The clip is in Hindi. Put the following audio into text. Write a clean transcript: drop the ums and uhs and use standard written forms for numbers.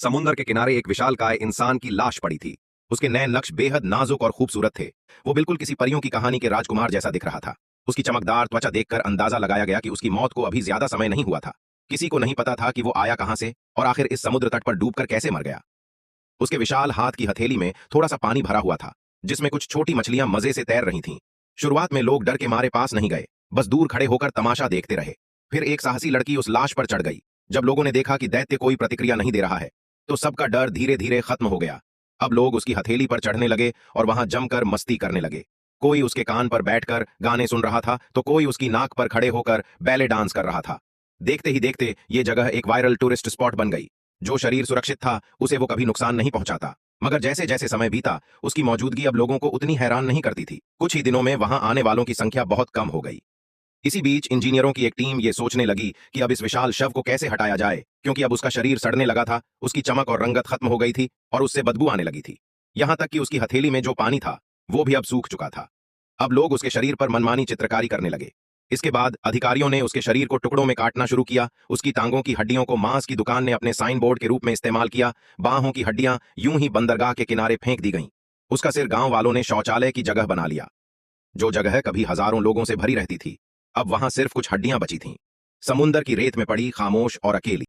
समुद्र के किनारे एक विशालकाय इंसान की लाश पड़ी थी। उसके नए नक्श बेहद नाजुक और खूबसूरत थे। वो बिल्कुल किसी परियों की कहानी के राजकुमार जैसा दिख रहा था। उसकी चमकदार त्वचा देखकर अंदाजा लगाया गया कि उसकी मौत को अभी ज्यादा समय नहीं हुआ था। किसी को नहीं पता था कि वो आया कहां से और आखिर इस समुद्र तट पर डूबकर कैसे मर गया। उसके विशाल हाथ की हथेली में थोड़ा सा पानी भरा हुआ था, जिसमें कुछ छोटी मछलियां मजे से तैर रही थीं। शुरुआत में लोग डर के मारे पास नहीं गए, बस दूर खड़े होकर तमाशा देखते रहे। फिर एक साहसी लड़की उस लाश पर चढ़ गई। जब लोगों ने देखा कि दैत्य कोई प्रतिक्रिया नहीं दे रहा है, तो सबका डर धीरे धीरे खत्म हो गया। अब लोग उसकी हथेली पर चढ़ने लगे और वहां जमकर मस्ती करने लगे। कोई उसके कान पर बैठकर गाने सुन रहा था, तो कोई उसकी नाक पर खड़े होकर बैले डांस कर रहा था। देखते ही देखते ये जगह एक वायरल टूरिस्ट स्पॉट बन गई। जो शरीर सुरक्षित था उसे वो कभी नुकसान नहीं पहुंचाता, मगर जैसे जैसे समय बीता उसकी मौजूदगी अब लोगों को उतनी हैरान नहीं करती थी। कुछ ही दिनों में वहां आने वालों की संख्या बहुत कम हो गई। इसी बीच इंजीनियरों की एक टीम ये सोचने लगी कि अब इस विशाल शव को कैसे हटाया जाए, क्योंकि अब उसका शरीर सड़ने लगा था, उसकी चमक और रंगत खत्म हो गई थी और उससे बदबू आने लगी थी। यहां तक कि उसकी हथेली में जो पानी था वो भी अब सूख चुका था। अब लोग उसके शरीर पर मनमानी चित्रकारी करने लगे। इसके बाद अधिकारियों ने उसके शरीर को टुकड़ों में काटना शुरू किया। उसकी टांगों की हड्डियों को मांस की दुकान ने अपने साइन बोर्ड के रूप में इस्तेमाल किया। बाहों की हड्डियां यूं ही बंदरगाह के किनारे फेंक दी गईं। उसका सिर गांव वालों ने शौचालय की जगह बना लिया। जो जगह कभी हजारों लोगों से भरी रहती थी, अब वहां सिर्फ कुछ हड्डियां बची थीं। समुंदर की रेत में पड़ी, खामोश और अकेली।